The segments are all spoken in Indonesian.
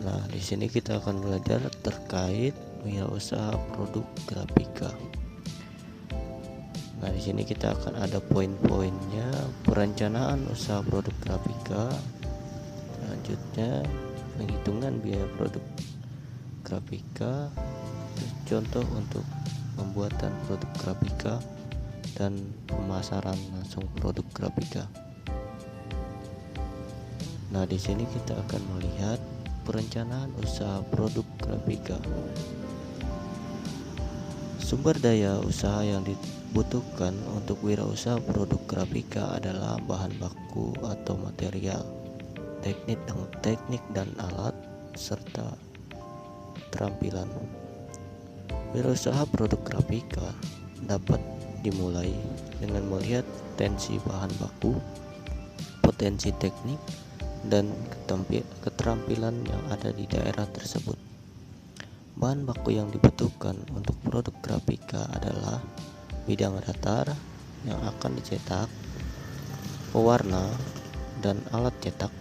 Nah, di sini kita akan belajar terkait wirausaha produk grafika. Nah, di sini kita akan ada poin-poinnya: perencanaan usaha produk grafika, selanjutnya penghitungan biaya produk grafika, contoh untuk pembuatan produk grafika, dan pemasaran langsung produk grafika. Nah, di sini kita akan melihat perencanaan usaha produk grafika. Sumber daya usaha yang dibutuhkan untuk wirausaha produk grafika adalah bahan baku atau material, teknik dan alat, serta keterampilan. Wirausaha produk grafika dapat dimulai dengan melihat potensi bahan baku, potensi teknik, dan keterampilan yang ada di daerah tersebut. Bahan baku yang dibutuhkan untuk produk grafika adalah bidang datar yang akan dicetak, pewarna, dan alat cetak.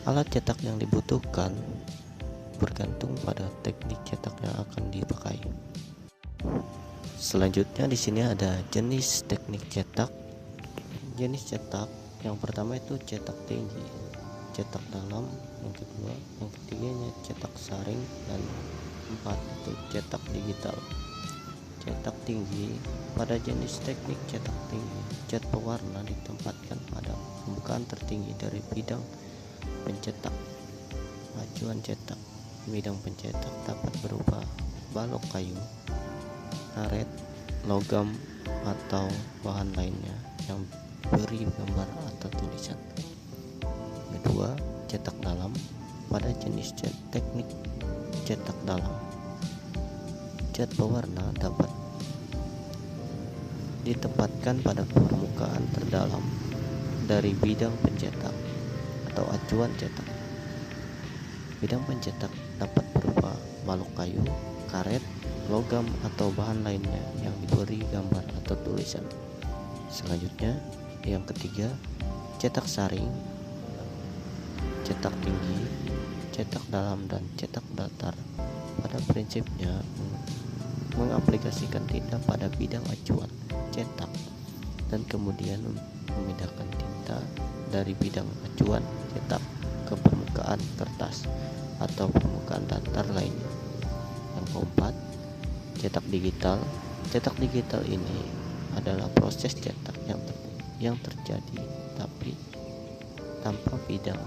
Alat cetak yang dibutuhkan bergantung pada teknik cetak yang akan dipakai. Selanjutnya di sini ada jenis teknik cetak. Jenis cetak yang pertama itu cetak tinggi, cetak dalam, yang kedua, yang ketiganya cetak saring, dan empat itu cetak digital. Cetak tinggi: pada jenis teknik cetak tinggi, cat pewarna ditempatkan pada permukaan tertinggi dari bidang pencetak. Acuan cetak: bidang pencetak dapat berupa balok kayu, karet, logam, atau bahan lainnya yang beri gambar atau tulisan. Kedua, cetak dalam: pada jenis teknik cetak dalam, cat pewarna dapat ditempatkan pada permukaan terdalam dari bidang pencetak atau acuan cetak. Bidang pencetak dapat berupa balok kayu, karet, logam, atau bahan lainnya yang diberi gambar atau tulisan. Selanjutnya, yang ketiga, cetak saring, cetak tinggi, cetak dalam, dan cetak datar. Pada prinsipnya mengaplikasikan tinta pada bidang acuan cetak dan kemudian memindahkan tinta dari bidang acuan cetak ke permukaan kertas atau permukaan datar lainnya. Yang keempat, cetak digital. Cetak digital ini adalah proses cetak yang terjadi tapi tanpa bidang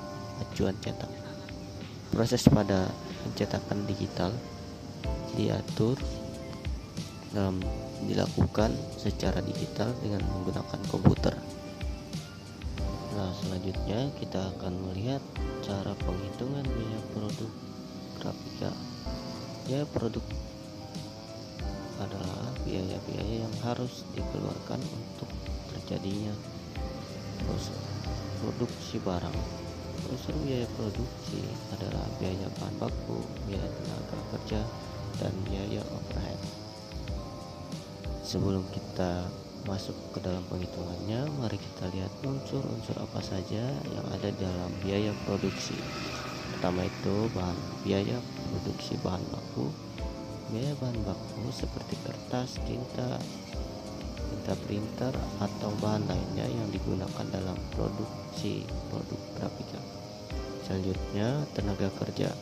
acuan cetak. Proses pada pencetakan digital dilakukan secara digital dengan menggunakan komputer. Nah, selanjutnya kita akan melihat cara penghitungan biaya produk grafika. Biaya produk adalah biaya-biaya yang harus dikeluarkan untuk terjadinya produksi barang. Unsur biaya produksi adalah biaya bahan baku, biaya tenaga kerja, dan biaya overhead. Sebelum kita masuk ke dalam penghitungannya, mari kita lihat unsur-unsur apa saja yang ada dalam biaya produksi. Pertama itu biaya produksi bahan baku. Biaya bahan baku seperti kertas, tinta printer, atau bahan lainnya yang digunakan dalam produksi produk grafika. Selanjutnya, tenaga kerja.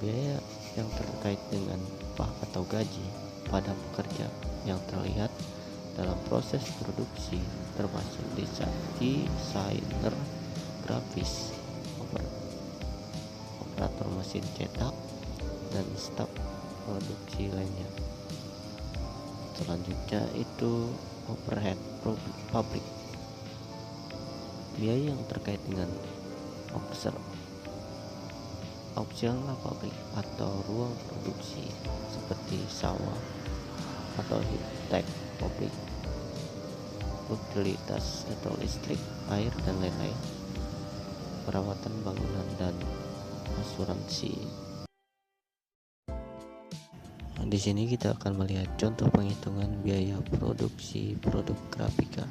Biaya yang terkait dengan upah atau gaji pada pekerja yang terlihat dalam proses produksi, termasuk desainer grafis, operator mesin cetak, dan staf produksi lainnya. Selanjutnya itu overhead pabrik. Biaya yang terkait dengan opsional pabrik atau ruang produksi seperti sawah atau heat pabrik, utilitas atau listrik, air, dan lain-lain, perawatan bangunan, dan asuransi. Di sini kita akan melihat contoh penghitungan biaya produksi produk grafika.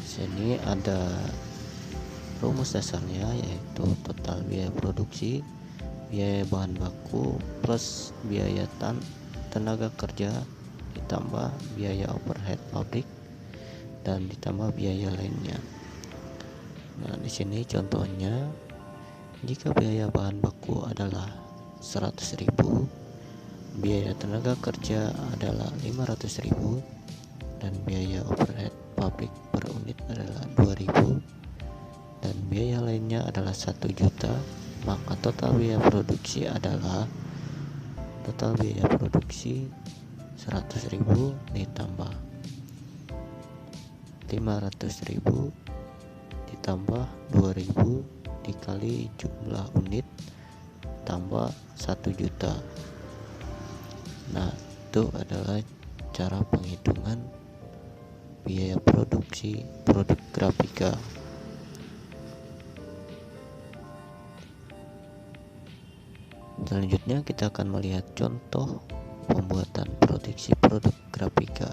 Di sini ada Rumus dasarnya yaitu total biaya produksi, biaya bahan baku plus biaya tenaga kerja ditambah biaya overhead pabrik dan ditambah biaya lainnya. Nah, di sini contohnya, jika biaya bahan baku adalah 100.000, biaya tenaga kerja adalah 500.000 dan biaya overhead pabrik per unit adalah 2.000 dan biaya lainnya adalah 1 juta, maka total biaya produksi adalah 100.000 ditambah 500.000 ditambah 2.000 dikali jumlah unit tambah 1 juta. Nah, itu adalah cara penghitungan biaya produksi produk grafika. Selanjutnya kita akan melihat contoh pembuatan produksi produk grafika.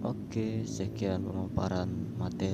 Oke, sekian pemaparan materi